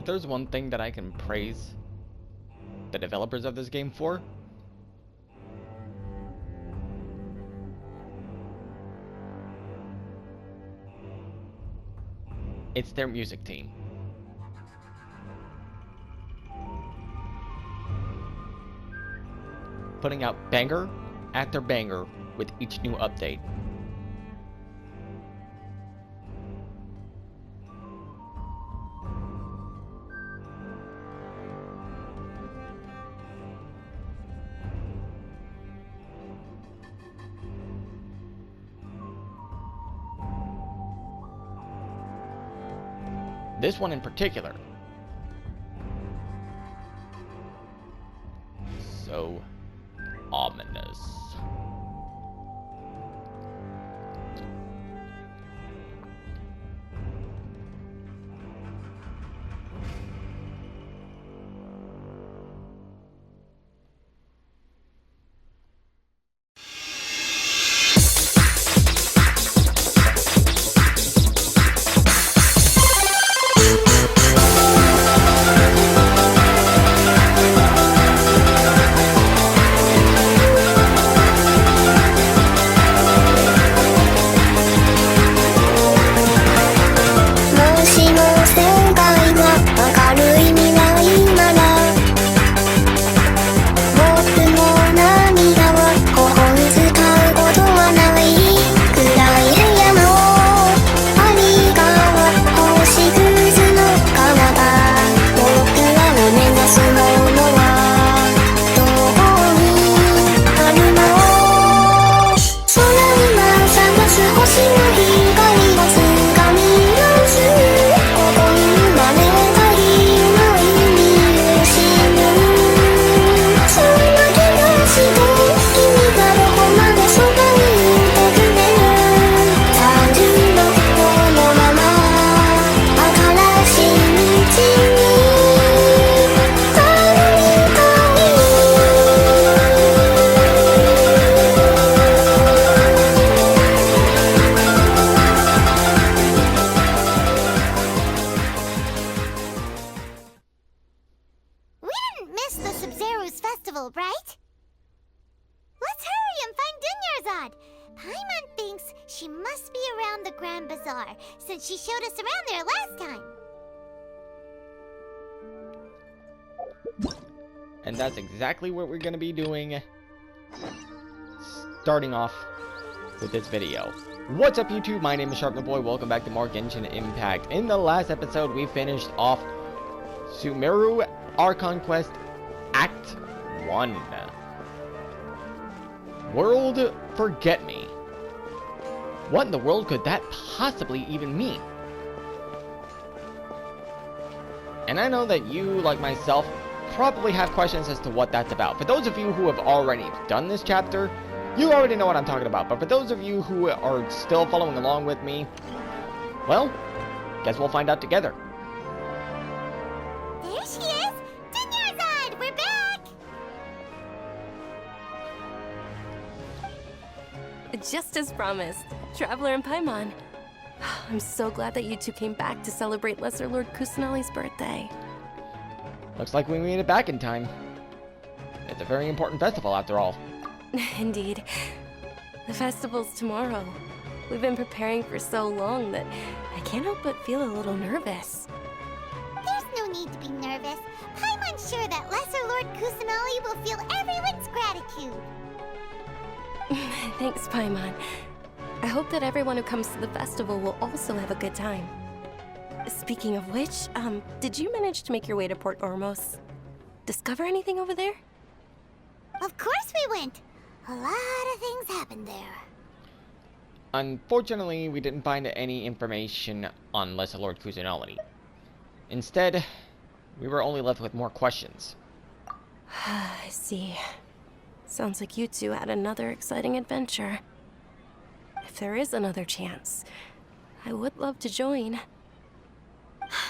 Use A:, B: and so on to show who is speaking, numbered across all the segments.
A: If there's one thing that I can praise the developers of this game for, it's their music team. Putting out banger after banger with each new update. This one in particular. So ominous.
B: Miss the Sabzeruz Festival, right? Let's hurry and find Dunyarzad! Paimon thinks she must be around the Grand Bazaar, since she showed us around there last time.
A: And that's exactly what we're going to be doing, starting off with this video. What's up, YouTube? My name is SharpNoBoy. Welcome back to more Genshin Impact. In the last episode, we finished off Sumeru Archon Quest Act 1. World Forget Me. What in the world could that possibly even mean? And I know that you, like myself, probably have questions as to what that's about. For those of you who have already done this chapter, you already know what I'm talking about. But for those of you who are still following along with me, well, guess we'll find out together.
B: There she is! Dunyarzad! We're back!
C: Just as promised, Traveler and Paimon. I'm so glad that you two came back to celebrate Lesser Lord Kusanali's birthday.
A: Looks like we made it back in time. It's a very important festival after all.
C: Indeed. The festival's tomorrow. We've been preparing for so long that I can't help but feel a little nervous.
B: There's no need to be nervous. Paimon's sure that Lesser Lord Kusanali will feel everyone's gratitude.
C: Thanks, Paimon. I hope that everyone who comes to the festival will also have a good time. Speaking of which, did you manage to make your way to Port Ormos? Discover anything over there?
B: Of course we went. A lot of things happened there.
A: Unfortunately, we didn't find any information on Lesser Lord Kusanali. Instead, we were only left with more questions.
C: I see. Sounds like you two had another exciting adventure. If there is another chance, I would love to join.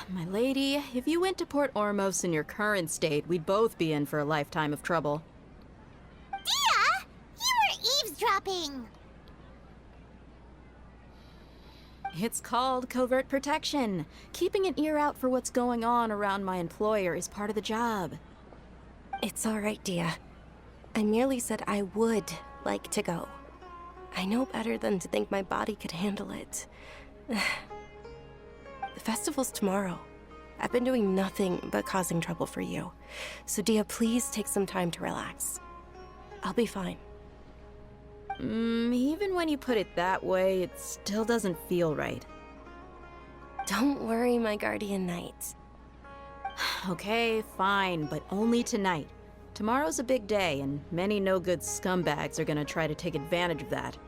D: My lady, if you went to Port Ormos in your current state, we'd both be in for a lifetime of trouble.
B: Dia! You were eavesdropping!
D: It's called covert protection. Keeping an ear out for what's going on around my employer is part of the job.
C: It's all right, Dia. I merely said I would like to go. I know better than to think my body could handle it. The festival's tomorrow. I've been doing nothing but causing trouble for you. So Dia, please take some time to relax. I'll be fine.
D: Even when you put it that way, it still doesn't feel right.
C: Don't worry, my guardian knight.
D: Okay, fine, but only tonight. Tomorrow's a big day, and many no-good scumbags are gonna try to take advantage of that.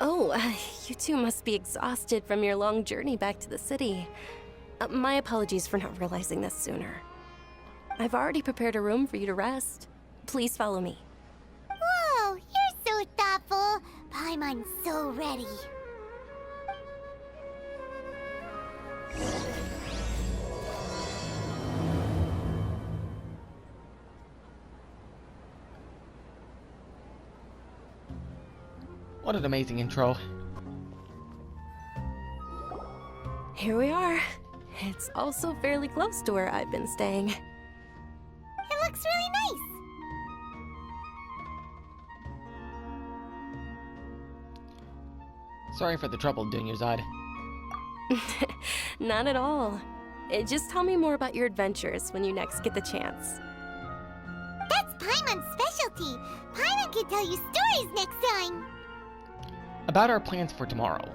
C: Oh, you two must be exhausted from your long journey back to the city. My apologies for not realizing this sooner. I've already prepared a room for you to rest. Please follow me.
B: Whoa, you're so thoughtful. Paimon's so ready.
A: What an amazing intro.
C: Here we are. It's also fairly close to where I've been staying.
B: It looks really nice.
A: Sorry for the trouble, Dunyarzad.
C: Not at all. Just tell me more about your adventures when you next get the chance.
B: That's Paimon's specialty. Paimon can tell you stories next time.
A: About our plans for tomorrow.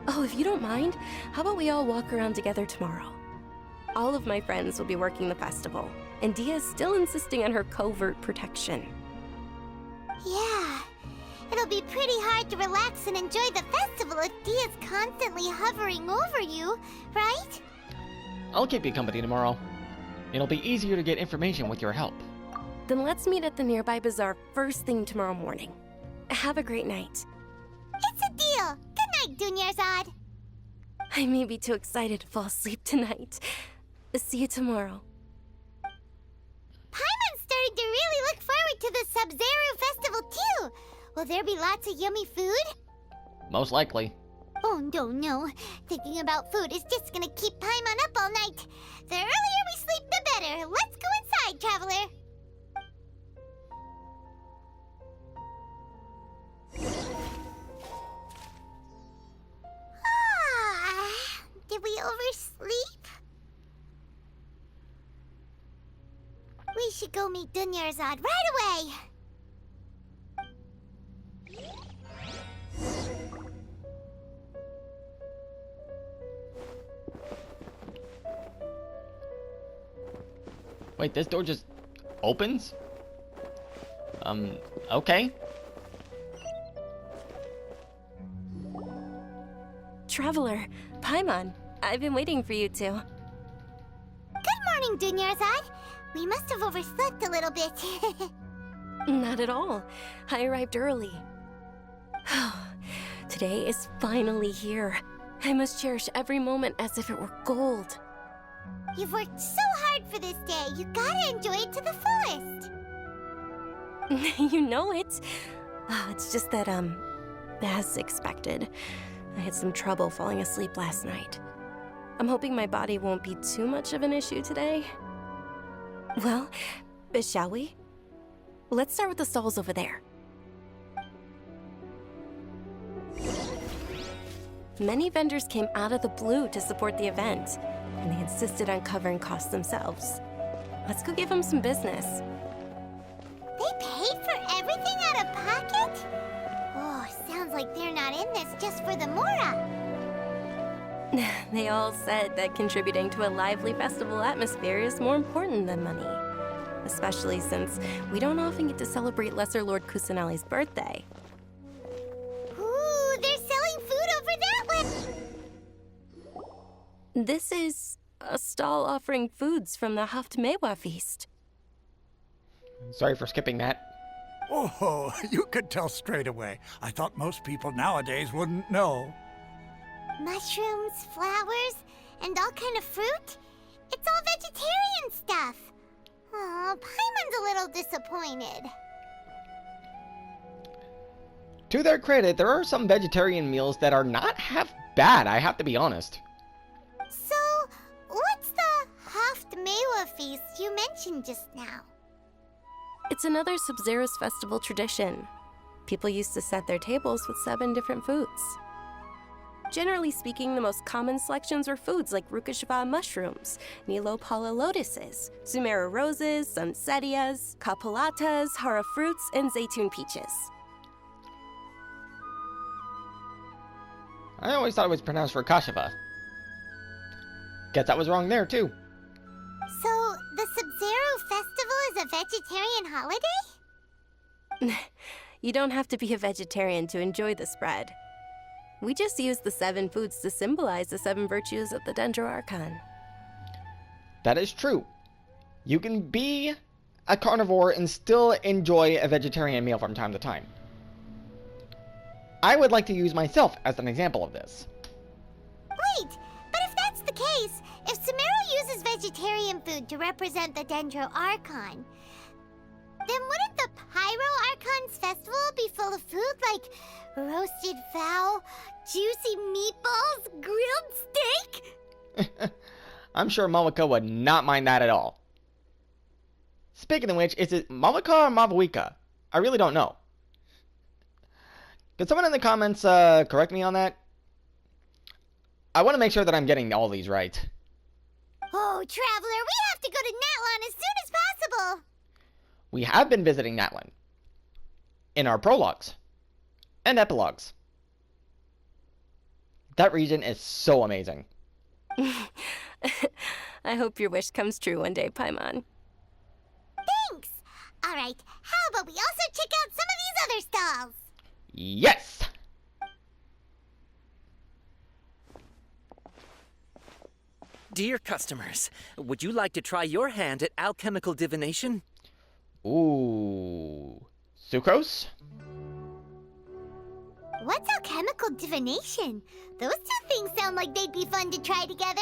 C: Oh, if you don't mind, how about we all walk around together tomorrow? All of my friends will be working the festival, and Dia's still insisting on her covert protection.
B: Yeah. It'll be pretty hard to relax and enjoy the festival if Dia's constantly hovering over you, right?
A: I'll keep you company tomorrow. It'll be easier to get information with your help.
C: Then let's meet at the nearby bazaar first thing tomorrow morning. Have a great night.
B: It's a deal. Good night, Dunyarzad.
C: I may be too excited to fall asleep tonight. See you tomorrow.
B: Paimon's starting to really look forward to the Sabzeruz Festival too. Will there be lots of yummy food?
A: Most likely.
B: Oh, no. Thinking about food is just gonna keep Paimon up all night. The earlier we sleep, the better. Let's go inside, traveler. Did we oversleep? We should go meet Dunyarzad right away.
A: Wait, this door just opens? Okay.
C: Traveler, Paimon, I've been waiting for you two.
B: Good morning, Dunyarzad. We must have overslept a little bit.
C: Not at all. I arrived early. Today is finally here. I must cherish every moment as if it were gold.
B: You've worked so hard for this day. You gotta enjoy it to the fullest.
C: You know it. It's just that, as expected, I had some trouble falling asleep last night. I'm hoping my body won't be too much of an issue today. Well, shall we? Let's start with the stalls over there. Many vendors came out of the blue to support the event, and they insisted on covering costs themselves. Let's go give them some business.
B: They paid for everything out of pocket? Oh, sounds like they're not in this just for the Mora.
C: They all said that contributing to a lively festival atmosphere is more important than money. Especially since we don't often get to celebrate Lesser Lord Kusanali's birthday.
B: Ooh, they're selling food over that way.
C: This is a stall offering foods from the Haftmewa feast.
A: Sorry for skipping that.
E: Oh, you could tell straight away. I thought most people nowadays wouldn't know.
B: Mushrooms, flowers, and all kind of fruit? It's all vegetarian stuff. Oh, Paimon's a little disappointed.
A: To their credit, there are some vegetarian meals that are not half bad, I have to be honest.
B: So, what's the Haft feast you mentioned just now?
C: It's another Sabzeruz Festival tradition. People used to set their tables with 7 different foods. Generally speaking, the most common selections were foods like Rukashava mushrooms, Nilopala lotuses, Sumera roses, Sunsetias, Kapulatas, Hara fruits, and Zaytun peaches.
A: I always thought it was pronounced Rukashava. Guess I was wrong there, too.
B: So, the Sabzeruz Festival is a vegetarian holiday?
C: You don't have to be a vegetarian to enjoy the spread. We just use the 7 foods to symbolize the 7 virtues of the Dendro Archon.
A: That is true. You can be a carnivore and still enjoy a vegetarian meal from time to time. I would like to use myself as an example of this.
B: Wait, but if that's the case, if Sumeru uses vegetarian food to represent the Dendro Archon, then wouldn't the Pyro Archon's festival be full of food like roasted fowl, juicy meatballs, grilled steak?
A: I'm sure Momoko would not mind that at all. Speaking of which, is it Momoko or Mavawika? I really don't know. Could someone in the comments correct me on that? I want to make sure that I'm getting all these right.
B: Oh, Traveler, we have to go to Natlan as soon as possible!
A: We have been visiting Natlan in our prologues and epilogues. That region is so amazing.
C: I hope your wish comes true one day, Paimon.
B: Thanks! Alright, how about we also check out some of these other stalls?
A: Yes!
F: Dear customers, would you like to try your hand at alchemical divination?
A: Ooh. Sucrose?
B: What's alchemical divination? Those two things sound like they'd be fun to try together.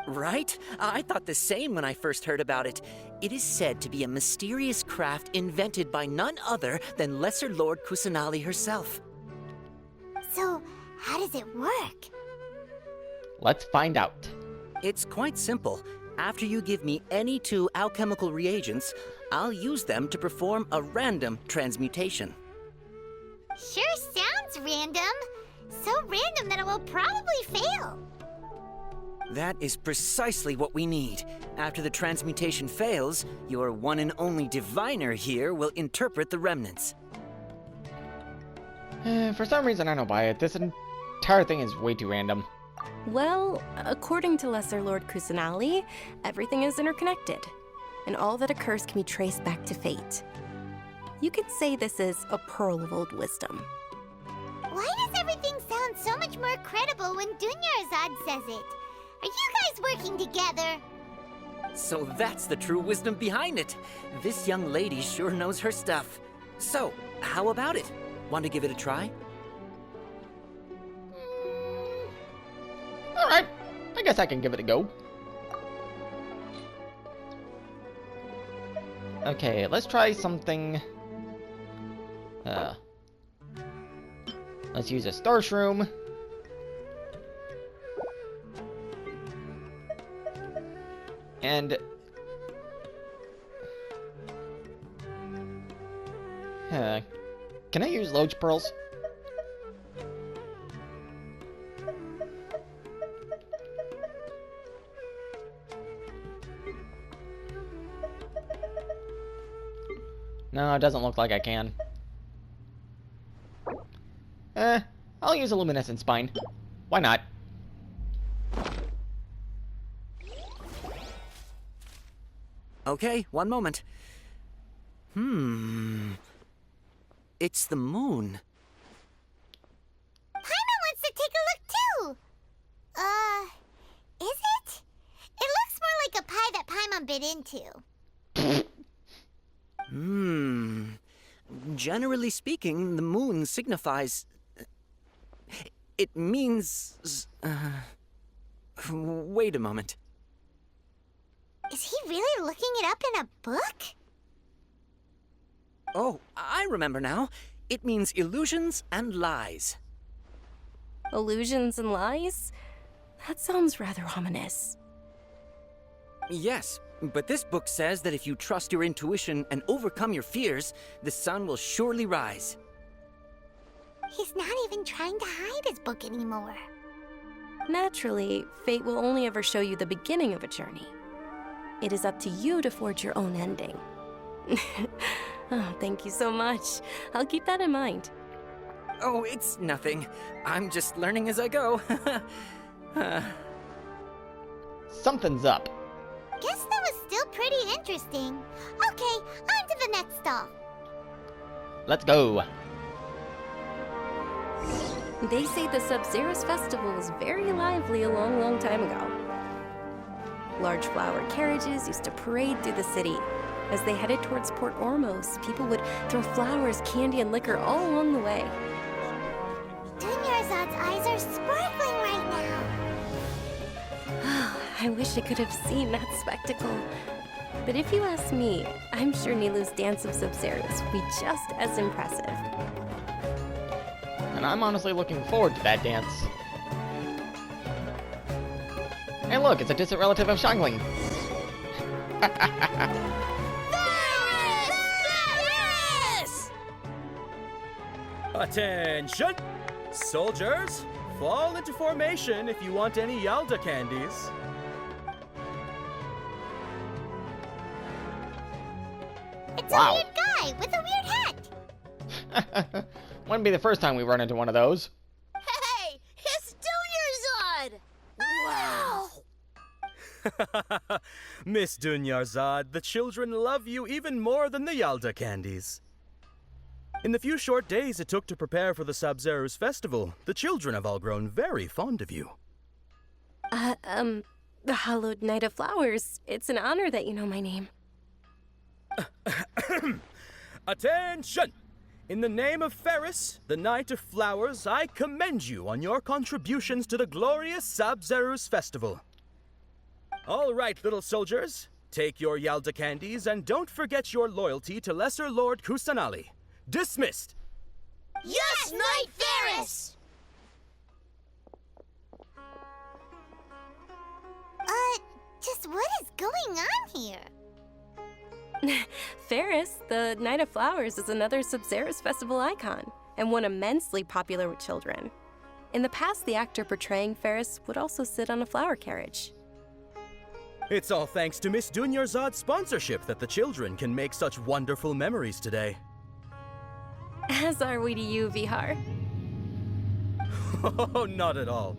F: Right? I thought the same when I first heard about it. It is said to be a mysterious craft invented by none other than Lesser Lord Kusanali herself.
B: So, how does it work?
A: Let's find out.
F: It's quite simple. After you give me any 2 alchemical reagents, I'll use them to perform a random transmutation.
B: Sure sounds random. So random that it will probably fail.
F: That is precisely what we need. After the transmutation fails, your one and only diviner here will interpret the remnants.
A: For some reason, I don't buy it. This entire thing is way too random.
C: Well, according to Lesser Lord Kusanali, everything is interconnected, and all that occurs can be traced back to fate. You could say this is a pearl of old wisdom.
B: Why does everything sound so much more credible when Dunyarzad says it? Are you guys working together?
F: So that's the true wisdom behind it. This young lady sure knows her stuff. So, how about it? Want to give it a try?
A: Alright, I guess I can give it a go. Okay, let's try something. Let's use a star shroom. And can I use Loge pearls? No, it doesn't look like I can. I'll use a luminescent spine. Why not?
F: Okay, one moment. It's the moon.
B: Paimon wants to take a look too! Is it? It looks more like a pie that Paimon bit into.
F: Generally speaking, the moon signifies... It means... Wait a moment.
B: Is he really looking it up in a book?
F: Oh, I remember now. It means illusions and lies.
C: Illusions and lies? That sounds rather ominous.
F: Yes, but this book says that if you trust your intuition and overcome your fears, the sun will surely rise.
B: He's not even trying to hide his book anymore.
C: Naturally, fate will only ever show you the beginning of a journey. It is up to you to forge your own ending. Oh, thank you so much. I'll keep that in mind.
F: Oh, it's nothing. I'm just learning as I go.
A: Something's up.
B: Guess that was still pretty interesting. Okay, on to the next stall.
A: Let's go.
C: They say the Sabzeruz Festival was very lively a long, long time ago. Large flower carriages used to parade through the city. As they headed towards Port Ormos, people would throw flowers, candy, and liquor all along the way.
B: Dunyarzad's eyes are sparkling right now.
C: I wish I could have seen that spectacle. But if you ask me, I'm sure Nilu's dance of Sabzeruz would be just as impressive.
A: And I'm honestly looking forward to that dance. Hey look, it's a distant relative of Shangling.
G: Attention! Soldiers, fall into formation if you want any Yalda candies.
B: It's
A: Wow.
B: a weird guy with a weird hat.
A: Wouldn't be the first time we run into one of those.
H: Hey, it's Dunyarzad!
B: Wow!
G: Miss Dunyarzad, the children love you even more than the Yalda candies. In the few short days it took to prepare for the Sabzeruz Festival, the children have all grown very fond of you.
C: The Hallowed Knight of Flowers. It's an honor that you know my name.
G: Attention! In the name of Ferris, the Knight of Flowers, I commend you on your contributions to the glorious Sabzeruz Festival. All right, little soldiers, take your Yalda candies and don't forget your loyalty to Lesser Lord Kusanali. Dismissed!
H: Yes, Knight Ferris!
B: Just what is going on here?
C: Ferris, the Knight of Flowers, is another Sabzeruz Festival icon, and one immensely popular with children. In the past, the actor portraying Ferris would also sit on a flower carriage.
G: It's all thanks to Miss Dunyarzad's sponsorship that the children can make such wonderful memories today.
C: As are we to you, Vihar.
G: Oh, not at all.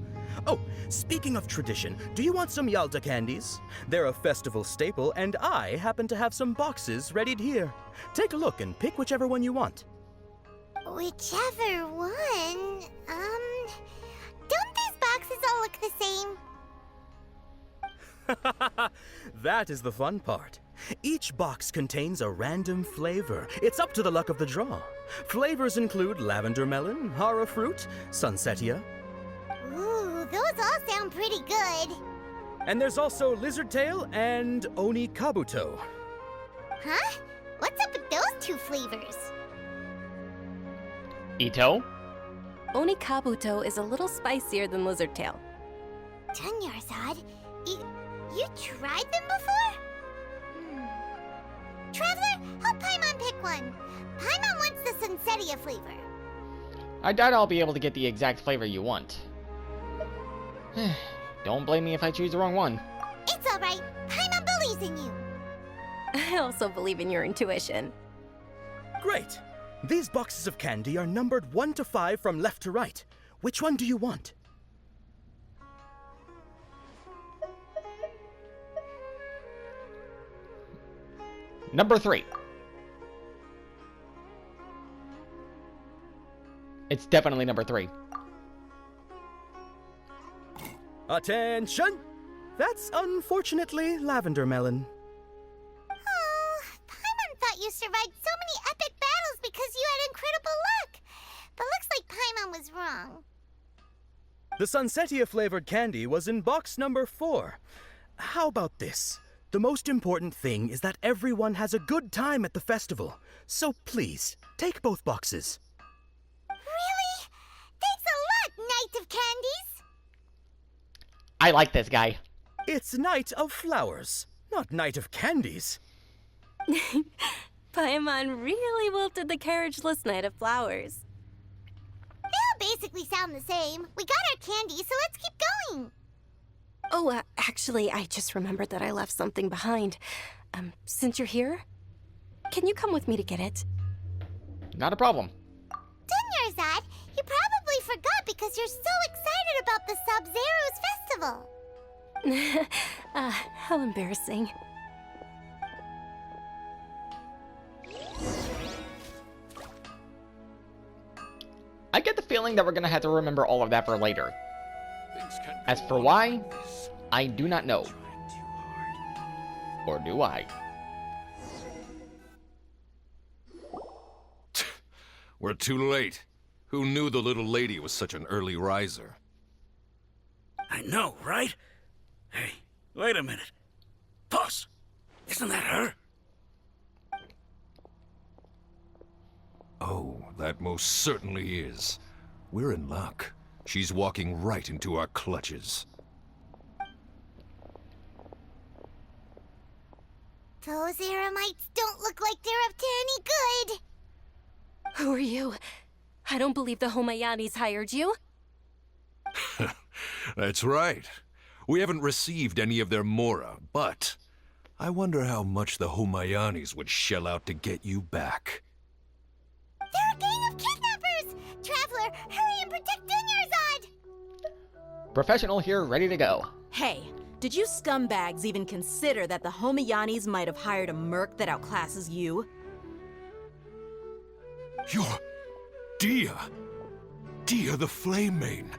G: Oh, speaking of tradition, do you want some Yalda candies? They're a festival staple, and I happen to have some boxes readied here. Take a look and pick whichever one you want.
B: Whichever one. Don't these boxes all look the same?
G: That is the fun part. Each box contains a random flavor. It's up to the luck of the draw. Flavors include lavender melon, hara fruit, sunsetia,
B: Ooh, those all sound pretty good.
G: and there's also lizard tail and oni kabuto.
B: Huh? What's up with those two flavors?
A: Ito?
C: Oni Kabuto is a little spicier than Lizard Tail.
B: Dunyarzad, you tried them before? Traveler, help Paimon pick one. Paimon wants the Sunsetia flavor.
A: I doubt I'll be able to get the exact flavor you want. Don't blame me if I choose the wrong one.
B: It's alright. Paimon believes in you.
C: I also believe in your intuition.
G: Great! These boxes of candy are numbered 1 to 5 from left to right. Which one do you want?
A: Number 3. It's definitely number 3.
G: Attention! That's unfortunately lavender melon.
B: Oh, Paimon thought you survived so many epic battles because you had incredible luck. But looks like Paimon was wrong.
G: The Sunsetia flavored candy was in box number 4. How about this? The most important thing is that everyone has a good time at the festival. So please, take both boxes.
B: candies?
A: I like this guy.
G: It's Night of Flowers, not Night of Candies.
C: Paimon really wilted the carriageless Night of Flowers.
B: They all basically sound the same. We got our candy, so let's keep going.
C: Oh, actually, I just remembered that I left something behind. Since you're here, can you come with me to get it?
A: Not a problem.
B: Dunyarzad, you probably forgot because you're so excited about the Sabzeruz Festival.
C: How embarrassing.
A: I get the feeling that we're gonna have to remember all of that for later. As for why, I do not know. Or do I?
I: We're too late. Who knew the little lady was such an early riser?
J: I know, right? Hey, wait a minute. Boss, isn't that her?
I: Oh, that most certainly is. We're in luck. She's walking right into our clutches.
B: Those Eremites don't look like they're up to any good.
C: Who are you? I don't believe the Homayanis hired you.
I: That's right. We haven't received any of their mora, but I wonder how much the Homayanis would shell out to get you back.
B: They're a gang of kidnappers! Traveler, hurry and protect Dunyarzad!
A: Professional here, ready to go.
D: Hey, did you scumbags even consider that the Homayanis might have hired a merc that outclasses you?
I: You're... Dia! Dia the Flame Mane!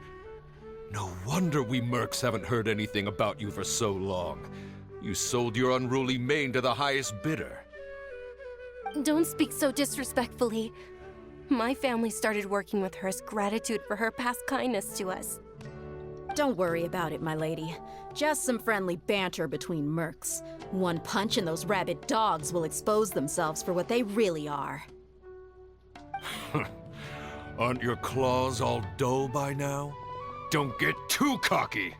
I: No wonder we mercs haven't heard anything about you for so long. You sold your unruly mane to the highest bidder.
C: Don't speak so disrespectfully. My family started working with her as gratitude for her past kindness to us.
D: Don't worry about it, my lady. Just some friendly banter between mercs. One punch and those rabid dogs will expose themselves for what they really are.
I: Aren't your claws all dull by now? Don't get too cocky!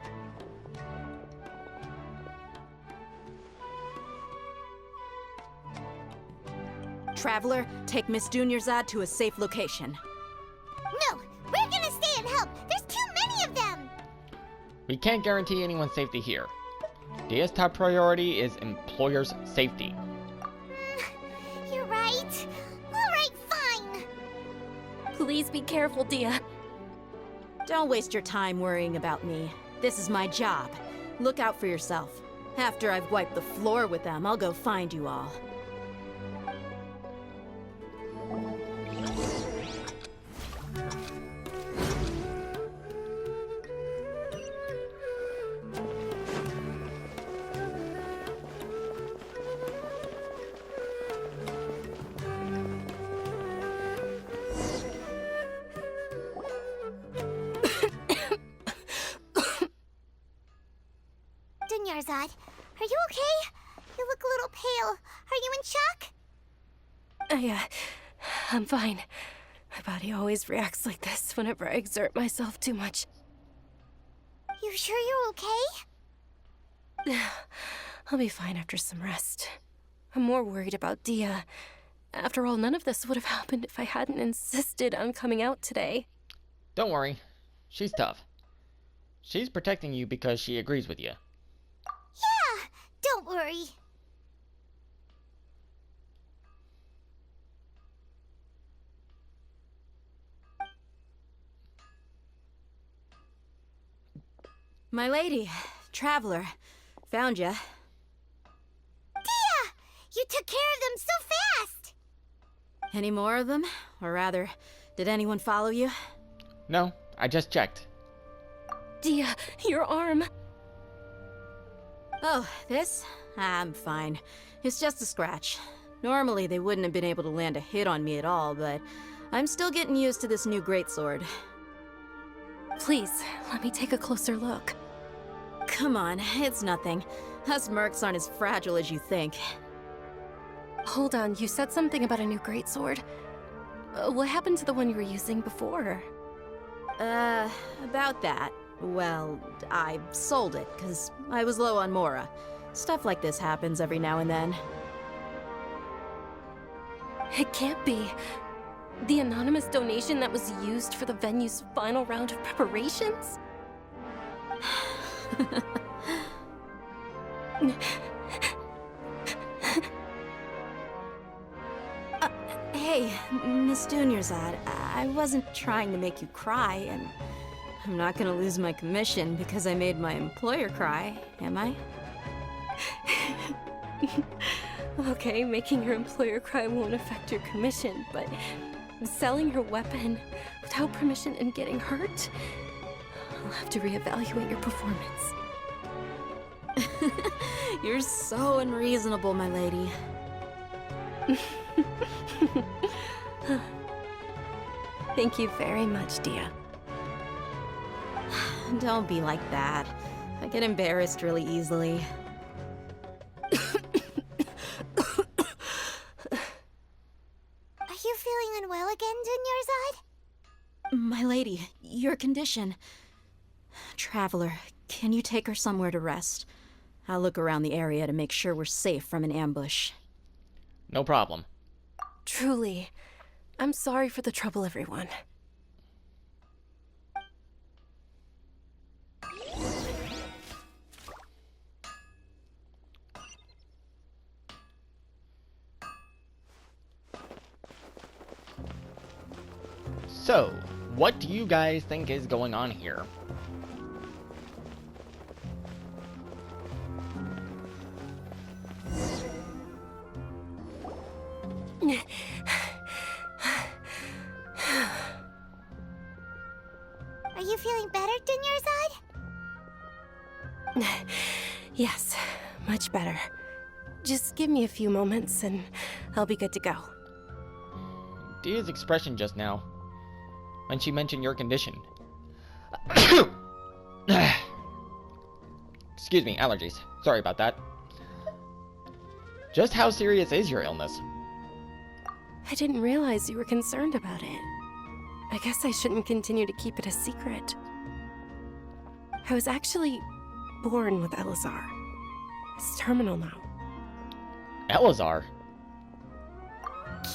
D: Traveler, take Miss Dunyarzad to a safe location.
B: No, we're gonna stay and help. There's too many of them.
A: We can't guarantee anyone's safety here. Dia's top priority is employers' safety.
B: You're right. All right, fine.
C: Please be careful, Dia.
D: Don't waste your time worrying about me. This is my job. Look out for yourself. After I've wiped the floor with them, I'll go find you all.
B: Dunyarzad, are you okay? You look a little pale. Are you in shock?
C: I'm fine. My body always reacts like this whenever I exert myself too much.
B: You sure you're okay?
C: I'll be fine after some rest. I'm more worried about Dia. After all, none of this would have happened if I hadn't insisted on coming out today.
A: Don't worry. She's tough. She's protecting you because she agrees with you.
B: Yeah, don't worry.
D: My lady, Traveler, found ya.
B: Dia! You took care of them so fast!
D: Any more of them? Or rather, did anyone follow you?
A: No, I just checked.
C: Dia, your arm.
D: Oh, this? I'm fine. It's just a scratch. Normally, they wouldn't have been able to land a hit on me at all, but I'm still getting used to this new greatsword.
C: Please, let me take a closer look.
D: Come on, it's nothing. Us mercs aren't as fragile as you think.
C: Hold on, you said something about a new greatsword. What happened to the one you were using before?
D: About that. Well, I sold it, because I was low on Mora. Stuff like this happens every now and then.
C: It can't be. The anonymous donation that was used for the venue's final round of preparations?
D: Hey, Miss Dunyarzad, I wasn't trying to make you cry, and I'm not gonna lose my commission because I made my employer cry, am I?
C: Okay, making your employer cry won't affect your commission, but selling your weapon without permission and getting hurt? I'll have to reevaluate your performance.
D: You're so unreasonable, my lady.
C: Thank you very much, Dia.
D: Don't be like that. I get embarrassed really easily.
B: Are you feeling unwell again, Dunyarzad?
D: My lady, your condition. Traveler, can you take her somewhere to rest? I'll look around the area to make sure we're safe from an ambush.
A: No problem.
C: Truly, I'm sorry for the trouble, everyone.
A: So, what do you guys think is going on here?
B: Are you feeling better, Dunyarzad?
C: Yes, much better. Just give me a few moments and I'll be good to go.
A: Dia's expression just now, when she mentioned your condition. Excuse me, allergies. Sorry about that. Just how serious is your illness?
C: I didn't realize you were concerned about it. I guess I shouldn't continue to keep it a secret. I was actually born with Elazar. It's terminal now.
A: Elazar?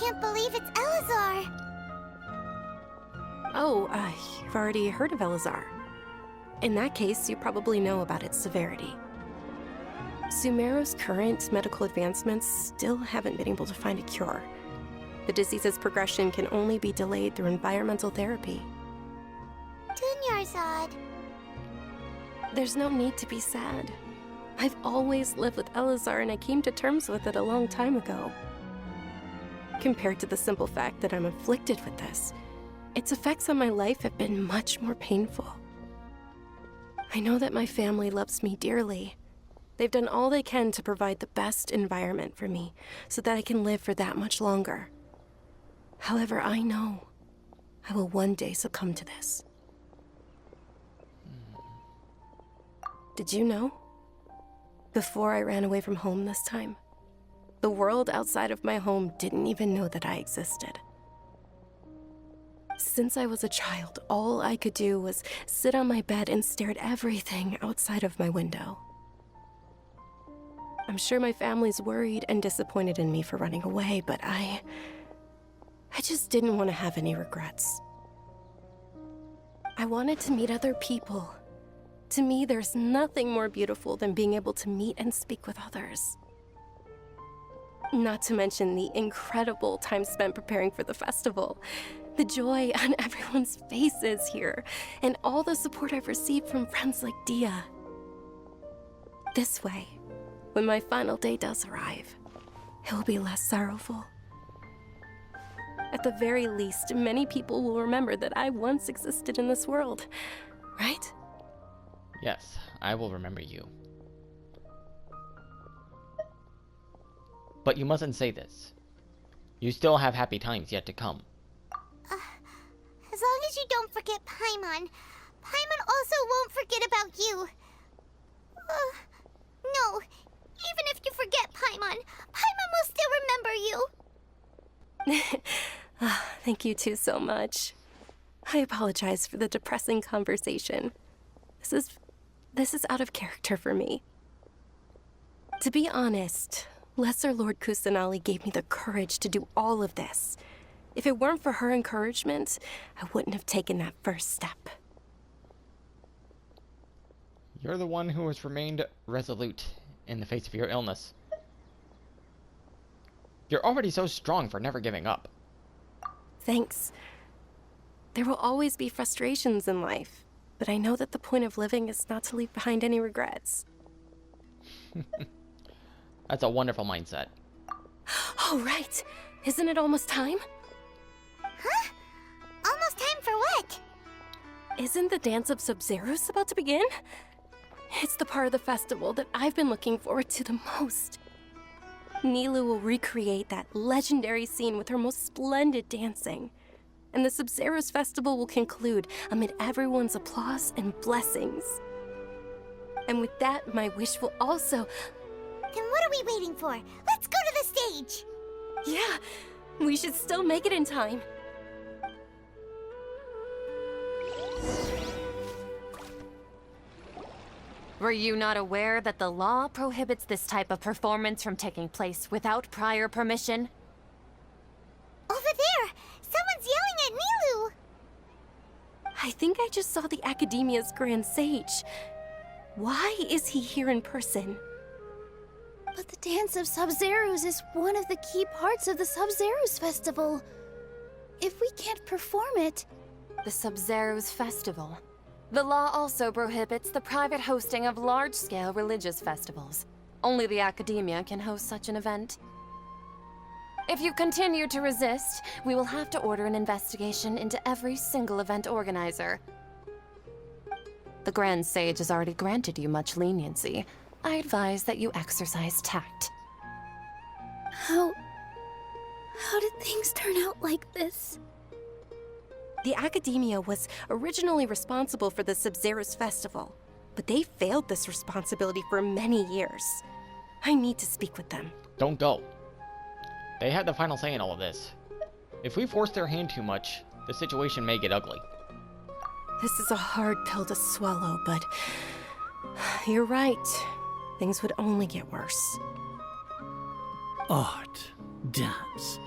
B: Can't believe it's Elazar!
C: Oh, you've already heard of Elazar. In that case, you probably know about its severity. Sumeru's current medical advancements still haven't been able to find a cure. The disease's progression can only be delayed through environmental therapy.
B: Dunyarzad.
C: There's no need to be sad. I've always lived with Elazar and I came to terms with it a long time ago. Compared to the simple fact that I'm afflicted with this, its effects on my life have been much more painful. I know that my family loves me dearly. They've done all they can to provide the best environment for me so that I can live for that much longer. However, I know I will one day succumb to this. Did you know? Before I ran away from home this time, the world outside of my home didn't even know that I existed. Since I was a child, all I could do was sit on my bed and stare at everything outside of my window. I'm sure my family's worried and disappointed in me for running away, but I just didn't want to have any regrets. I wanted to meet other people. To me, there's nothing more beautiful than being able to meet and speak with others. Not to mention the incredible time spent preparing for the festival, the joy on everyone's faces here, and all the support I've received from friends like Dia. This way, when my final day does arrive, it will be less sorrowful. At the very least, many people will remember that I once existed in this world, right?
A: Yes, I will remember you. But you mustn't say this. You still have happy times yet to come.
B: As long as you don't forget Paimon. Paimon also won't forget about you. No, even if you forget Paimon, Paimon will still remember you.
C: Thank you two so much. I apologize for the depressing conversation. This is out of character for me. To be honest, Lesser Lord Kusanali gave me the courage to do all of this. If it weren't for her encouragement, I wouldn't have taken that first step.
A: You're the one who has remained resolute in the face of your illness. You're already so strong for never giving up.
C: Thanks. There will always be frustrations in life, but I know that the point of living is not to leave behind any regrets.
A: That's a wonderful mindset.
C: Oh, right. Isn't it almost time?
B: Huh? Almost time for what?
C: Isn't the Dance of Sabzeruz about to begin? It's the part of the festival that I've been looking forward to the most. Nilu will recreate that legendary scene with her most splendid dancing. And the Sabzeruz Festival will conclude amid everyone's applause and blessings. And with that, my wish will also...
B: Then what are we waiting for? Let's go to the stage!
C: Yeah, we should still make it in time.
K: Were you not aware that the law prohibits this type of performance from taking place without prior permission?
B: Over there! Someone's yelling at Nilu!
C: I think I just saw the Academia's Grand Sage. Why is he here in person?
L: But the Dance of Sabzeruz is one of the key parts of the Sabzeruz Festival. If we can't perform it...
K: The Sabzeruz Festival. The law also prohibits the private hosting of large-scale religious festivals. Only the Academia can host such an event. If you continue to resist, we will have to order an investigation into every single event organizer. The Grand Sage has already granted you much leniency. I advise that you exercise tact.
L: How did things turn out like this?
C: The Academia was originally responsible for the Sabzeruz Festival, but they failed this responsibility for many years. I need to speak with them.
A: Don't go. They had the final say in all of this. If we force their hand too much, the situation may get ugly.
C: This is a hard pill to swallow, but you're right. Things would only get worse.
M: Art, dance.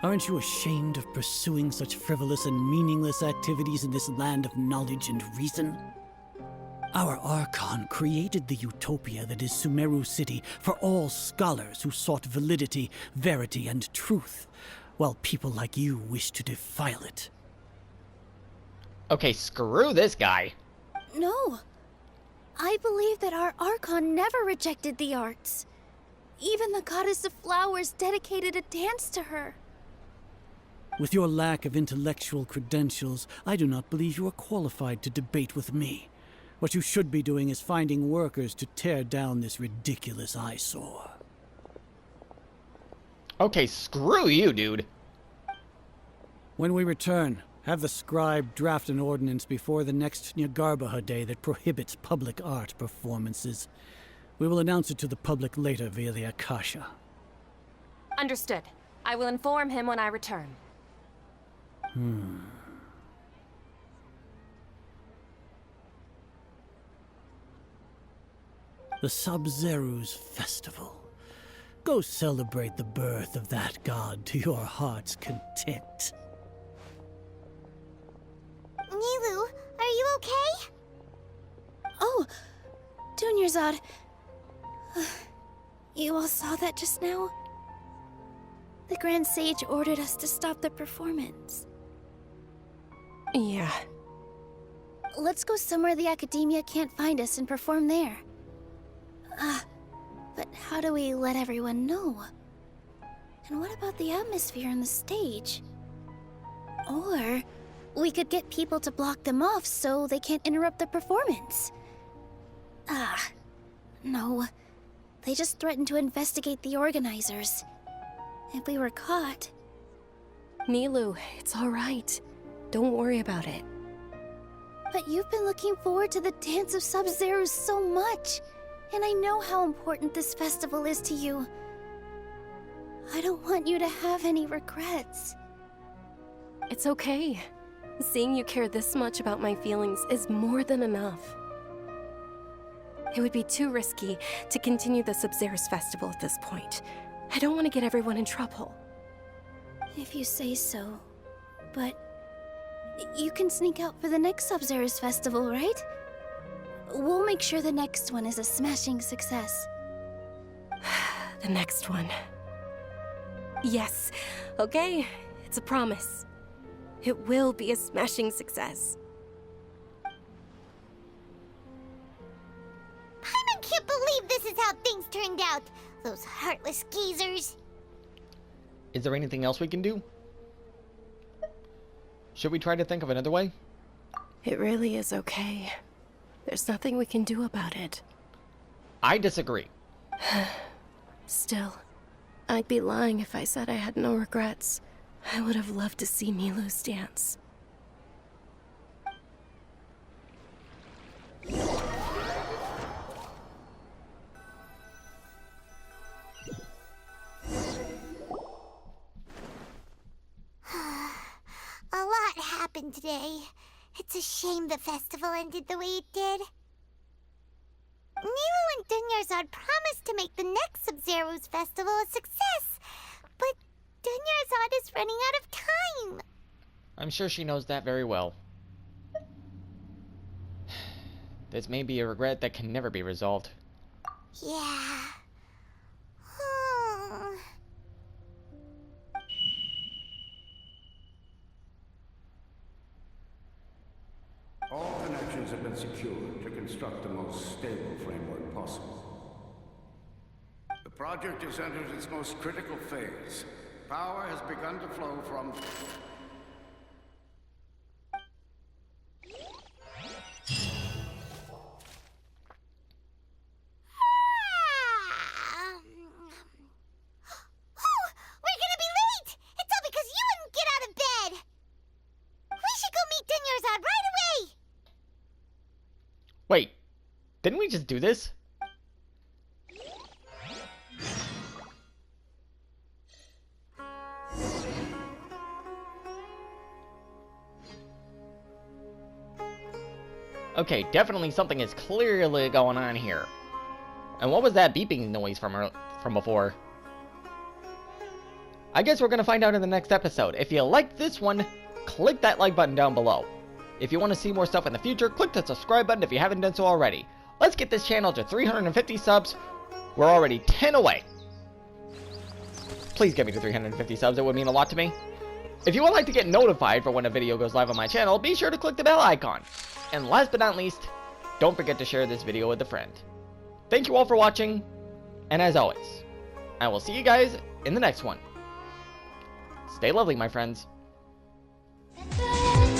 M: Aren't you ashamed of pursuing such frivolous and meaningless activities in this land of knowledge and reason? Our Archon created the utopia that is Sumeru City for all scholars who sought validity, verity, and truth, while people like you wish to defile it.
A: Okay, screw this guy.
L: No. I believe that our Archon never rejected the arts. Even the Goddess of Flowers dedicated a dance to her.
M: With your lack of intellectual credentials, I do not believe you are qualified to debate with me. What you should be doing is finding workers to tear down this ridiculous eyesore.
A: Okay, screw you, dude.
M: When we return, have the scribe draft an ordinance before the next Nyagarbha Day that prohibits public art performances. We will announce it to the public later via the Akasha.
K: Understood. I will inform him when I return.
M: The Sabzeruz Festival. Go celebrate the birth of that god to your heart's content.
B: Nilu, are you okay?
L: Oh, Dunyarzad. You all saw that just now? The Grand Sage ordered us to stop the performance.
C: Yeah.
L: Let's go somewhere the Academia can't find us and perform there. But how do we let everyone know? And what about the atmosphere on the stage? Or we could get people to block them off so they can't interrupt the performance. No. They just threatened to investigate the organizers. If we were caught...
C: Nilu, it's all right. Don't worry about it.
L: But you've been looking forward to the Dance of Sabzeruz so much, and I know how important this festival is to you. I don't want you to have any regrets.
C: It's okay. Seeing you care this much about my feelings is more than enough. It would be too risky to continue the Sabzeruz Festival at this point. I don't want to get everyone in trouble.
L: If you say so. But you can sneak out for the next Sabzeruz Festival, right? We'll make sure the next one is a smashing success.
C: The next one. Yes. Okay, it's a promise. It will be a smashing success.
B: Paimon can't believe this is how things turned out. Those heartless geezers.
A: Is there anything else we can do? Should we try to think of another way?
C: It really is okay. There's nothing we can do about it.
A: I disagree.
C: Still, I'd be lying if I said I had no regrets. I would have loved to see Milu's dance.
B: A lot happened today. It's a shame the festival ended the way it did. Nilu and Dunyarzad promised to make the next Sabzeruz Festival a success, but Dunyarzad is running out of time.
A: I'm sure she knows that very well. This may be a regret that can never be resolved.
B: Yeah.
N: All connections have been secured to construct the most stable framework possible. The project has entered its most critical phase. Power has begun to flow from...
A: Wait, didn't we just do this? Okay, definitely something is clearly going on here. And what was that beeping noise from before? I guess we're gonna find out in the next episode. If you liked this one, click that like button down below. If you want to see more stuff in the future, click the subscribe button if you haven't done so already. Let's get this channel to 350 subs. We're already 10 away. Please get me to 350 subs, it would mean a lot to me. If you would like to get notified for when a video goes live on my channel, be sure to click the bell icon. And last but not least, don't forget to share this video with a friend. Thank you all for watching, and as always, I will see you guys in the next one. Stay lovely, my friends.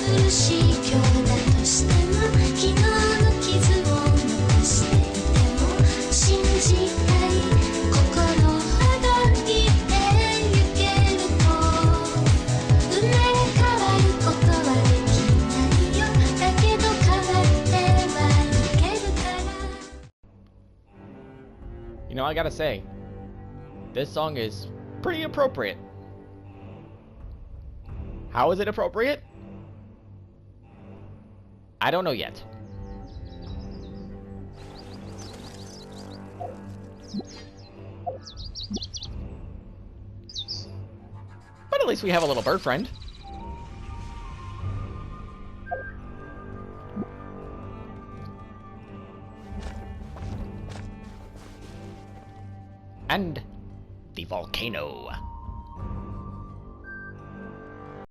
O: 苦しい今日だとしても昨日の傷を残していても信じたい心ほどいてゆけると生まれ変わることはできないよだけど変わってはいけるから
A: You know, I gotta say, this song is pretty appropriate. How is it appropriate? I don't know yet. But at least we have a little bird friend. And the volcano.